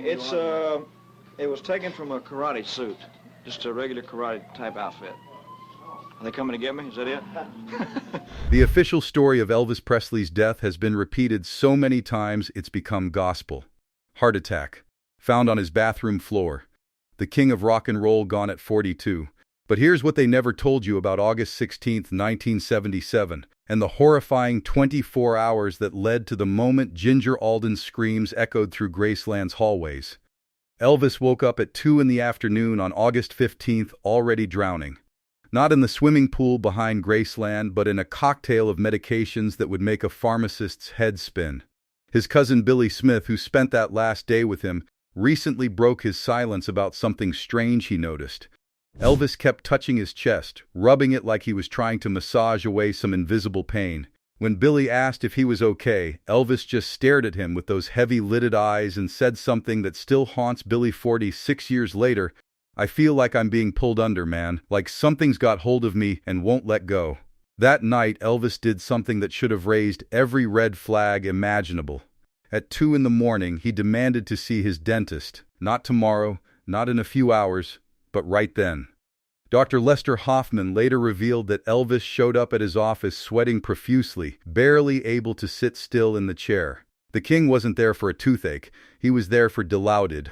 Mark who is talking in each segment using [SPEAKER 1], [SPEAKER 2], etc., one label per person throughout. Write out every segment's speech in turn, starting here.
[SPEAKER 1] It was taken from a karate suit, just a regular karate type outfit. Are they coming to get me? Is that it?
[SPEAKER 2] The official story of Elvis Presley's death has been repeated so many times it's become gospel. Heart attack. Found on his bathroom floor. The king of rock and roll gone at 42. But here's what they never told you about August 16, 1977, and the horrifying 24 hours that led to the moment Ginger Alden's screams echoed through Graceland's hallways. Elvis woke up at 2 in the afternoon on August 15th, already drowning. Not in the swimming pool behind Graceland, but in a cocktail of medications that would make a pharmacist's head spin. His cousin Billy Smith, who spent that last day with him, recently broke his silence about something strange he noticed. Elvis kept touching his chest, rubbing it like he was trying to massage away some invisible pain. When Billy asked if he was okay, Elvis just stared at him with those heavy-lidded eyes and said something that still haunts Billy 46 years later. "I feel like I'm being pulled under, man, like something's got hold of me and won't let go." That night, Elvis did something that should have raised every red flag imaginable. At 2 in the morning, he demanded to see his dentist. Not tomorrow, not in a few hours, but right then. Dr. Lester Hoffman later revealed that Elvis showed up at his office sweating profusely, barely able to sit still in the chair. The king wasn't there for a toothache, he was there for Dilaudid,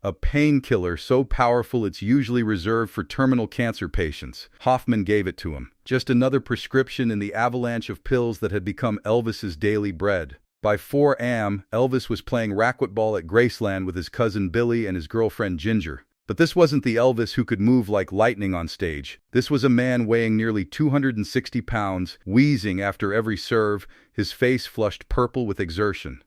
[SPEAKER 2] a painkiller so powerful it's usually reserved for terminal cancer patients. Hoffman gave it to him. Just another prescription in the avalanche of pills that had become Elvis's daily bread. By 4 a.m., Elvis was playing racquetball at Graceland with his cousin Billy and his girlfriend Ginger. But this wasn't the Elvis who could move like lightning on stage. This was a man weighing nearly 260 pounds, wheezing after every serve, his face flushed purple with exertion.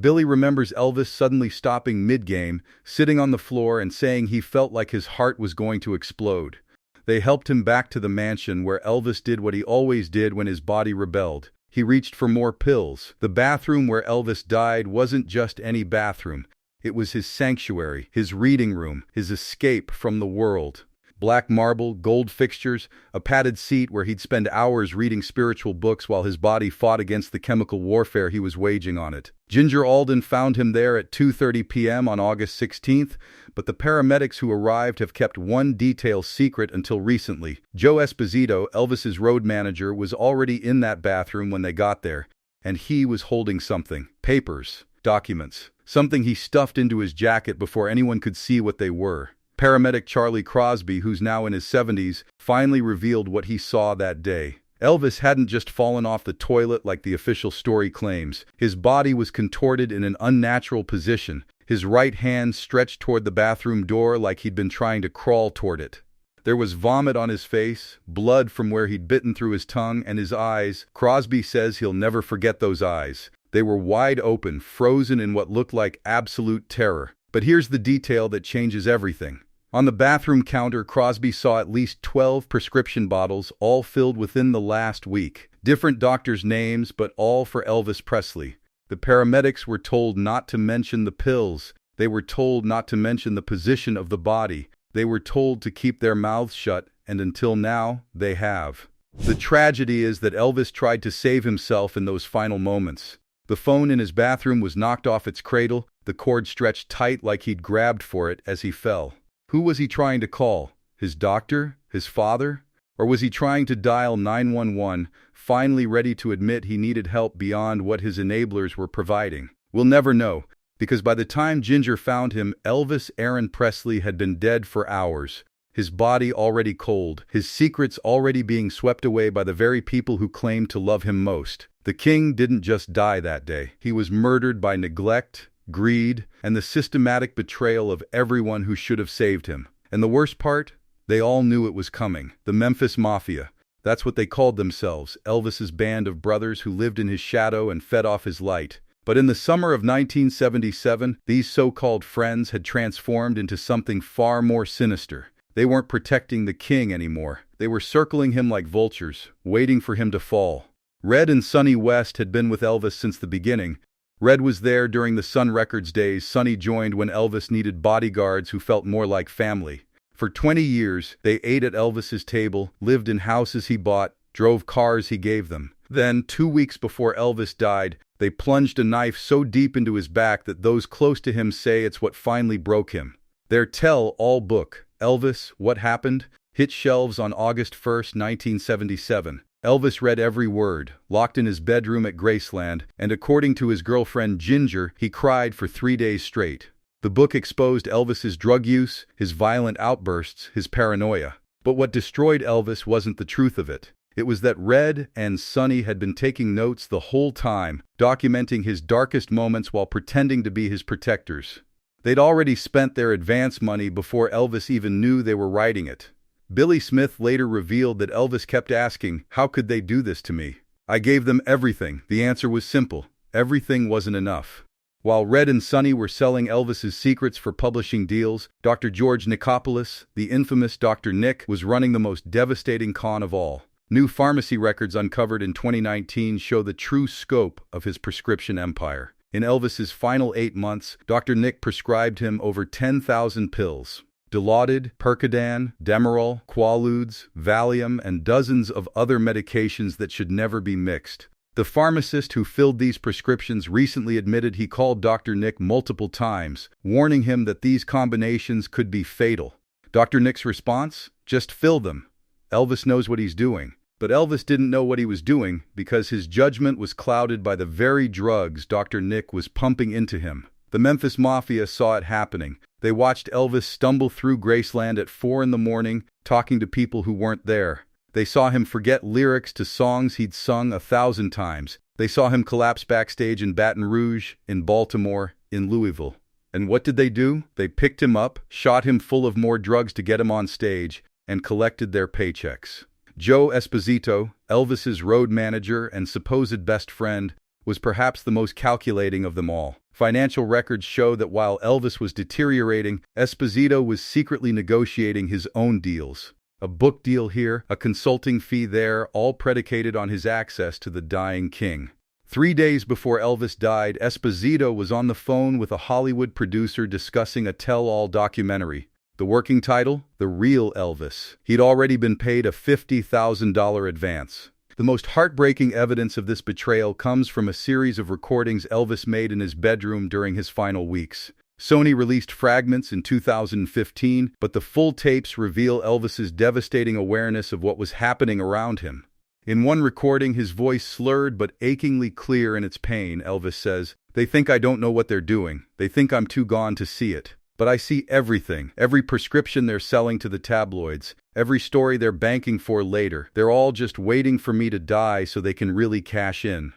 [SPEAKER 2] Billy remembers Elvis suddenly stopping mid-game, sitting on the floor and saying he felt like his heart was going to explode. They helped him back to the mansion where Elvis did what he always did when his body rebelled. He reached for more pills. The bathroom where Elvis died wasn't just any bathroom. It was his sanctuary, his reading room, his escape from the world. Black marble, gold fixtures, a padded seat where he'd spend hours reading spiritual books while his body fought against the chemical warfare he was waging on it. Ginger Alden found him there at 2:30 p.m. on August 16th, but the paramedics who arrived have kept one detail secret until recently. Joe Esposito, Elvis's road manager, was already in that bathroom when they got there, and he was holding something. Papers. Documents. Something he stuffed into his jacket before anyone could see what they were. Paramedic Charlie Crosby, who's now in his 70s, finally revealed what he saw that day. Elvis hadn't just fallen off the toilet like the official story claims. His body was contorted in an unnatural position, his right hand stretched toward the bathroom door like he'd been trying to crawl toward it. There was vomit on his face, blood from where he'd bitten through his tongue, and his eyes. Crosby says he'll never forget those eyes. They were wide open, frozen in what looked like absolute terror. But here's the detail that changes everything. On the bathroom counter, Crosby saw at least 12 prescription bottles, all filled within the last week. Different doctors' names, but all for Elvis Presley. The paramedics were told not to mention the pills. They were told not to mention the position of the body. They were told to keep their mouths shut, and until now, they have. The tragedy is that Elvis tried to save himself in those final moments. The phone in his bathroom was knocked off its cradle, the cord stretched tight like he'd grabbed for it as he fell. Who was he trying to call? His doctor? His father? Or was he trying to dial 911, finally ready to admit he needed help beyond what his enablers were providing? We'll never know, because by the time Ginger found him, Elvis Aaron Presley had been dead for hours. His body already cold, his secrets already being swept away by the very people who claimed to love him most. The king didn't just die that day. He was murdered by neglect, greed, and the systematic betrayal of everyone who should have saved him. And the worst part? They all knew it was coming. The Memphis Mafia. That's what they called themselves, Elvis's band of brothers who lived in his shadow and fed off his light. But in the summer of 1977, these so-called friends had transformed into something far more sinister. They weren't protecting the king anymore. They were circling him like vultures, waiting for him to fall. Red and Sonny West had been with Elvis since the beginning. Red was there during the Sun Records days. Sonny joined when Elvis needed bodyguards who felt more like family. For 20 years, they ate at Elvis's table, lived in houses he bought, drove cars he gave them. Then, 2 weeks before Elvis died, They plunged a knife so deep into his back that those close to him say it's what finally broke him. Their tell-all book, Elvis, What Happened?, hit shelves on August 1, 1977. Elvis read every word, locked in his bedroom at Graceland, and according to his girlfriend Ginger, he cried for 3 days straight. The book exposed Elvis's drug use, his violent outbursts, his paranoia. But what destroyed Elvis wasn't the truth of it. It was that Red and Sonny had been taking notes the whole time, documenting his darkest moments while pretending to be his protectors. They'd already spent their advance money before Elvis even knew they were writing it. Billy Smith later revealed that Elvis kept asking, "How could they do this to me? I gave them everything." The answer was simple. Everything wasn't enough. While Red and Sonny were selling Elvis's secrets for publishing deals, Dr. George Nicopolis, the infamous Dr. Nick, was running the most devastating con of all. New pharmacy records uncovered in 2019 show the true scope of his prescription empire. In Elvis's final 8 months, Dr. Nick prescribed him over 10,000 pills. Dilaudid, Percodan, Demerol, Quaaludes, Valium, and dozens of other medications that should never be mixed. The pharmacist who filled these prescriptions recently admitted he called Dr. Nick multiple times, warning him that these combinations could be fatal. Dr. Nick's response? Just fill them. Elvis knows what he's doing. But Elvis didn't know what he was doing because his judgment was clouded by the very drugs Dr. Nick was pumping into him. The Memphis Mafia saw it happening. They watched Elvis stumble through Graceland at 4 in the morning, talking to people who weren't there. They saw him forget lyrics to songs he'd sung 1,000 times. They saw him collapse backstage in Baton Rouge, in Baltimore, in Louisville. And what did they do? They picked him up, shot him full of more drugs to get him on stage, and collected their paychecks. Joe Esposito, Elvis's road manager and supposed best friend, was perhaps the most calculating of them all. Financial records show that while Elvis was deteriorating, Esposito was secretly negotiating his own deals. A book deal here, a consulting fee there, all predicated on his access to the dying king. 3 days before Elvis died, Esposito was on the phone with a Hollywood producer discussing a tell-all documentary. The working title? The Real Elvis. He'd already been paid a $50,000 advance. The most heartbreaking evidence of this betrayal comes from a series of recordings Elvis made in his bedroom during his final weeks. Sony released fragments in 2015, but the full tapes reveal Elvis's devastating awareness of what was happening around him. In one recording, his voice slurred but achingly clear in its pain. Elvis says, "They think I don't know what they're doing. They think I'm too gone to see it. But I see everything, every prescription they're selling to the tabloids, every story they're banking for later. They're all just waiting for me to die so they can really cash in."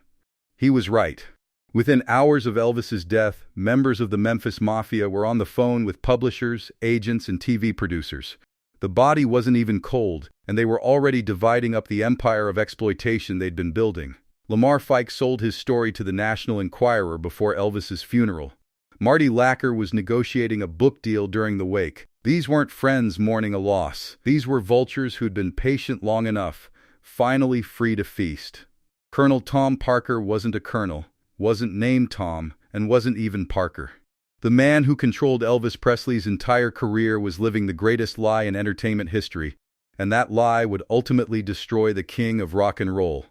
[SPEAKER 2] He was right. Within hours of Elvis's death, members of the Memphis Mafia were on the phone with publishers, agents, and TV producers. The body wasn't even cold, and they were already dividing up the empire of exploitation they'd been building. Lamar Fike sold his story to the National Enquirer before Elvis's funeral. Marty Lacker was negotiating a book deal during the wake. These weren't friends mourning a loss. These were vultures who'd been patient long enough, finally free to feast. Colonel Tom Parker wasn't a colonel, wasn't named Tom, and wasn't even Parker. The man who controlled Elvis Presley's entire career was living the greatest lie in entertainment history, and that lie would ultimately destroy the king of rock and roll.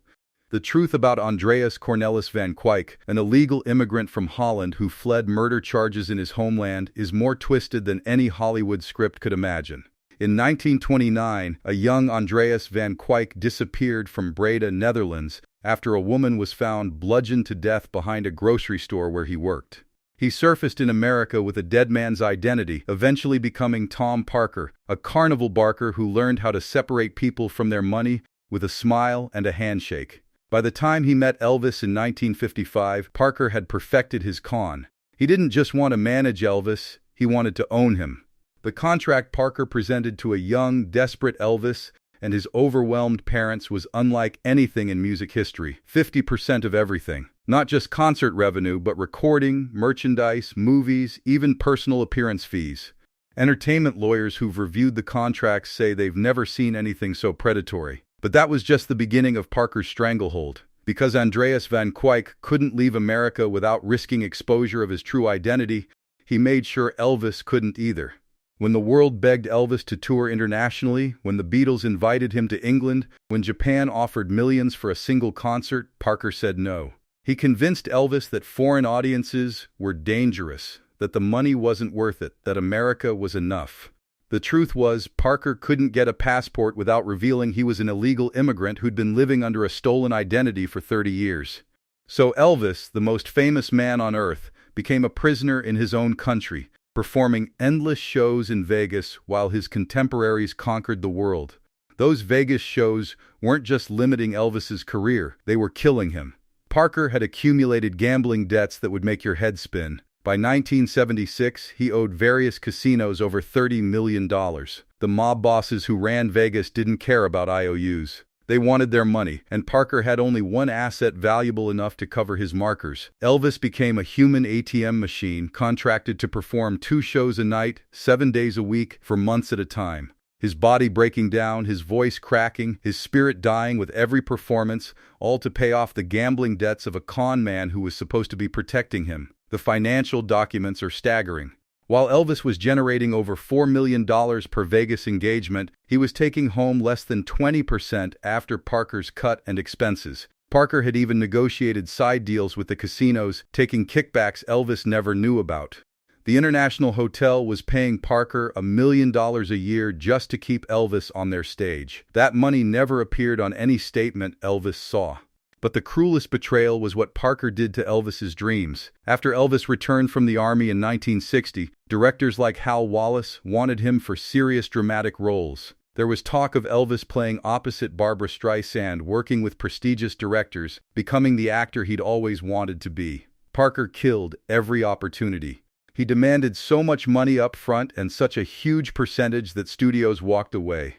[SPEAKER 2] The truth about Andreas Cornelis van Kuyk, an illegal immigrant from Holland who fled murder charges in his homeland, is more twisted than any Hollywood script could imagine. In 1929, a young Andreas van Kuyk disappeared from Breda, Netherlands, after a woman was found bludgeoned to death behind a grocery store where he worked. He surfaced in America with a dead man's identity, eventually becoming Tom Parker, a carnival barker who learned how to separate people from their money with a smile and a handshake. By the time he met Elvis in 1955, Parker had perfected his con. He didn't just want to manage Elvis, he wanted to own him. The contract Parker presented to a young, desperate Elvis and his overwhelmed parents was unlike anything in music history. 50% of everything. Not just concert revenue, but recording, merchandise, movies, even personal appearance fees. Entertainment lawyers who've reviewed the contracts say they've never seen anything so predatory. But that was just the beginning of Parker's stranglehold. Because Andreas van Kuyk couldn't leave America without risking exposure of his true identity, he made sure Elvis couldn't either. When the world begged Elvis to tour internationally, when the Beatles invited him to England, when Japan offered millions for a single concert, Parker said no. He convinced Elvis that foreign audiences were dangerous, that the money wasn't worth it, that America was enough. The truth was, Parker couldn't get a passport without revealing he was an illegal immigrant who'd been living under a stolen identity for 30 years. So Elvis, the most famous man on earth, became a prisoner in his own country, performing endless shows in Vegas while his contemporaries conquered the world. Those Vegas shows weren't just limiting Elvis's career, they were killing him. Parker had accumulated gambling debts that would make your head spin. By 1976, he owed various casinos over $30 million. The mob bosses who ran Vegas didn't care about IOUs. They wanted their money, and Parker had only one asset valuable enough to cover his markers. Elvis became a human ATM machine, contracted to perform 2 shows a night, 7 days a week, for months at a time. His body breaking down, his voice cracking, his spirit dying with every performance, all to pay off the gambling debts of a con man who was supposed to be protecting him. The financial documents are staggering. While Elvis was generating over $4 million per Vegas engagement, he was taking home less than 20% after Parker's cut and expenses. Parker had even negotiated side deals with the casinos, taking kickbacks Elvis never knew about. The International Hotel was paying Parker $1 million a year just to keep Elvis on their stage. That money never appeared on any statement Elvis saw. But the cruelest betrayal was what Parker did to Elvis's dreams. After Elvis returned from the Army in 1960, directors like Hal Wallace wanted him for serious dramatic roles. There was talk of Elvis playing opposite Barbra Streisand, working with prestigious directors, becoming the actor he'd always wanted to be. Parker killed every opportunity. He demanded so much money up front and such a huge percentage that studios walked away.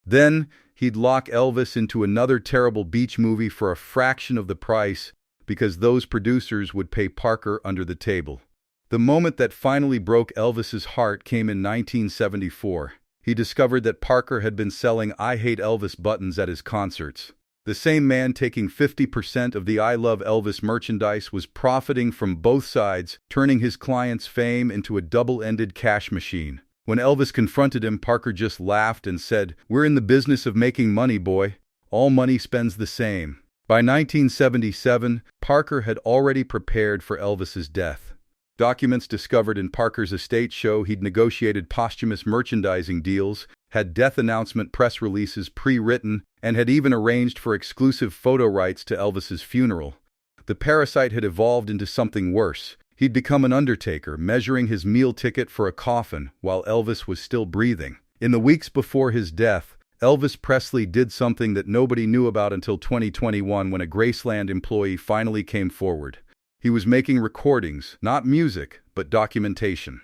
[SPEAKER 2] Then, he'd lock Elvis into another terrible beach movie for a fraction of the price because those producers would pay Parker under the table. The moment that finally broke Elvis's heart came in 1974. He discovered that Parker had been selling I Hate Elvis buttons at his concerts. The same man taking 50% of the I Love Elvis merchandise was profiting from both sides, turning his client's fame into a double-ended cash machine. When Elvis confronted him, Parker just laughed and said, "We're in the business of making money, boy. All money spends the same." By 1977, Parker had already prepared for Elvis's death. Documents discovered in Parker's estate show he'd negotiated posthumous merchandising deals, had death announcement press releases pre-written, and had even arranged for exclusive photo rights to Elvis's funeral. The parasite had evolved into something worse. He'd become an undertaker, measuring his meal ticket for a coffin while Elvis was still breathing. In the weeks before his death, Elvis Presley did something that nobody knew about until 2021 when a Graceland employee finally came forward. He was making recordings, not music, but documentation.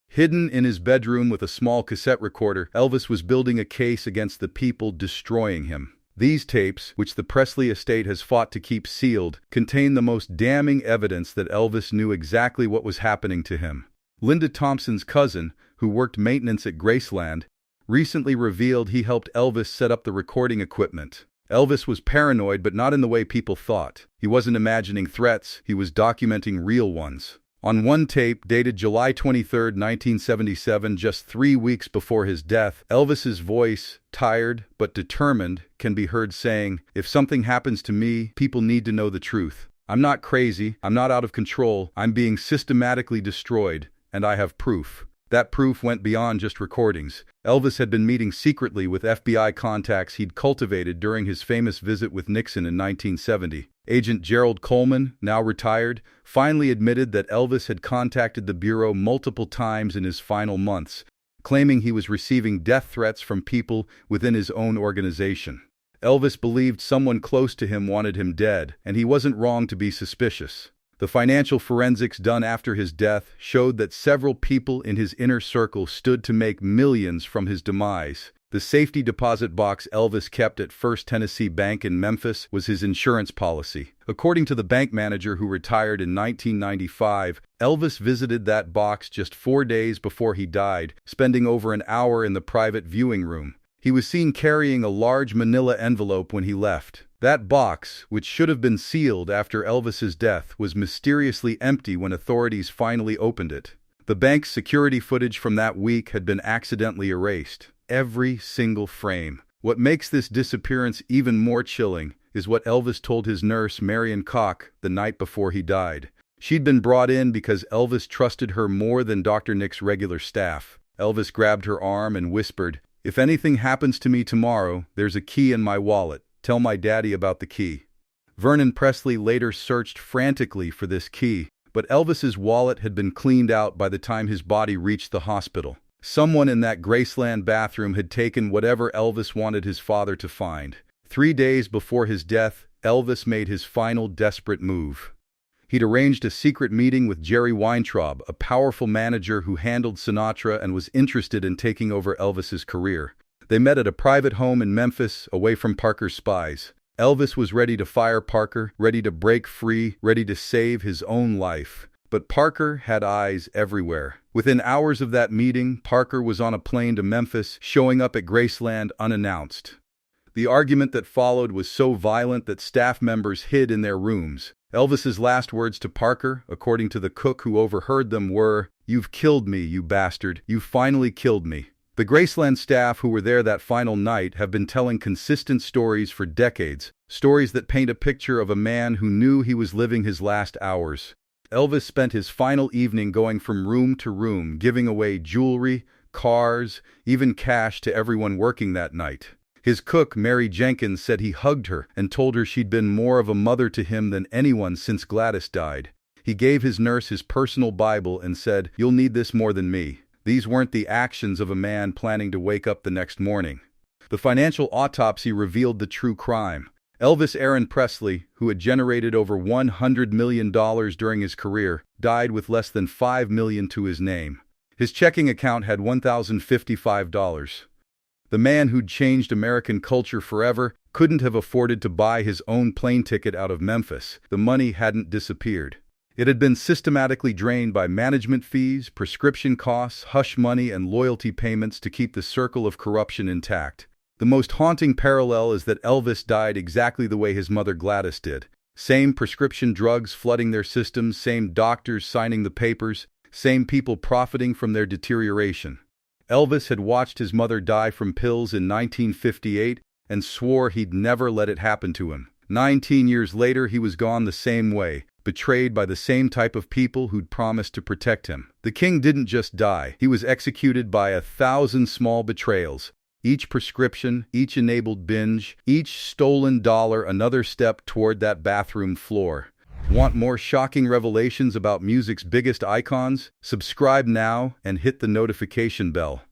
[SPEAKER 2] Hidden in his bedroom with a small cassette recorder, Elvis was building a case against the people destroying him. These tapes, which the Presley estate has fought to keep sealed, contain the most damning evidence that Elvis knew exactly what was happening to him. Linda Thompson's cousin, who worked maintenance at Graceland, recently revealed he helped Elvis set up the recording equipment. Elvis was paranoid, but not in the way people thought. He wasn't imagining threats, he was documenting real ones. On one tape, dated July 23, 1977, just 3 weeks before his death, Elvis's voice, tired but determined, can be heard saying, "If something happens to me, people need to know the truth. I'm not crazy, I'm not out of control, I'm being systematically destroyed, and I have proof." That proof went beyond just recordings. Elvis had been meeting secretly with FBI contacts he'd cultivated during his famous visit with Nixon in 1970. Agent Gerald Coleman, now retired, finally admitted that Elvis had contacted the Bureau multiple times in his final months, claiming he was receiving death threats from people within his own organization. Elvis believed someone close to him wanted him dead, and he wasn't wrong to be suspicious. The financial forensics done after his death showed that several people in his inner circle stood to make millions from his demise. The safety deposit box Elvis kept at First Tennessee Bank in Memphis was his insurance policy. According to the bank manager who retired in 1995, Elvis visited that box just 4 days before he died, spending over an hour in the private viewing room. He was seen carrying a large manila envelope when he left. That box, which should have been sealed after Elvis's death, was mysteriously empty when authorities finally opened it. The bank's security footage from that week had been accidentally erased. Every single frame. What makes this disappearance even more chilling is what Elvis told his nurse, Marion Koch, the night before he died. She'd been brought in because Elvis trusted her more than Dr. Nick's regular staff. Elvis grabbed her arm and whispered, "If anything happens to me tomorrow, there's a key in my wallet. Tell my daddy about the key." Vernon Presley later searched frantically for this key, but Elvis's wallet had been cleaned out by the time his body reached the hospital. Someone in that Graceland bathroom had taken whatever Elvis wanted his father to find. 3 days before his death, Elvis made his final desperate move. He'd arranged a secret meeting with Jerry Weintraub, a powerful manager who handled Sinatra and was interested in taking over Elvis's career. They met at a private home in Memphis, away from Parker's spies. Elvis was ready to fire Parker, ready to break free, ready to save his own life. But Parker had eyes everywhere. Within hours of that meeting, Parker was on a plane to Memphis, showing up at Graceland unannounced. The argument that followed was so violent that staff members hid in their rooms. Elvis's last words to Parker, according to the cook who overheard them, were, "You've killed me, you bastard. You finally killed me." The Graceland staff who were there that final night have been telling consistent stories for decades, stories that paint a picture of a man who knew he was living his last hours. Elvis spent his final evening going from room to room, giving away jewelry, cars, even cash to everyone working that night. His cook, Mary Jenkins, said he hugged her and told her she'd been more of a mother to him than anyone since Gladys died. He gave his nurse his personal Bible and said, "You'll need this more than me." These weren't the actions of a man planning to wake up the next morning. The financial autopsy revealed the true crime. Elvis Aaron Presley, who had generated over $100 million during his career, died with less than $5 million to his name. His checking account had $1,055. The man who'd changed American culture forever couldn't have afforded to buy his own plane ticket out of Memphis. The money hadn't disappeared. It had been systematically drained by management fees, prescription costs, hush money, and loyalty payments to keep the circle of corruption intact. The most haunting parallel is that Elvis died exactly the way his mother Gladys did. Same prescription drugs flooding their systems, same doctors signing the papers, same people profiting from their deterioration. Elvis had watched his mother die from pills in 1958 and swore he'd never let it happen to him. 19 years later, he was gone the same way, betrayed by the same type of people who'd promised to protect him. The king didn't just die. He was executed by 1,000 small betrayals. Each prescription, each enabled binge, each stolen dollar another step toward that bathroom floor. Want more shocking revelations about music's biggest icons? Subscribe now and hit the notification bell.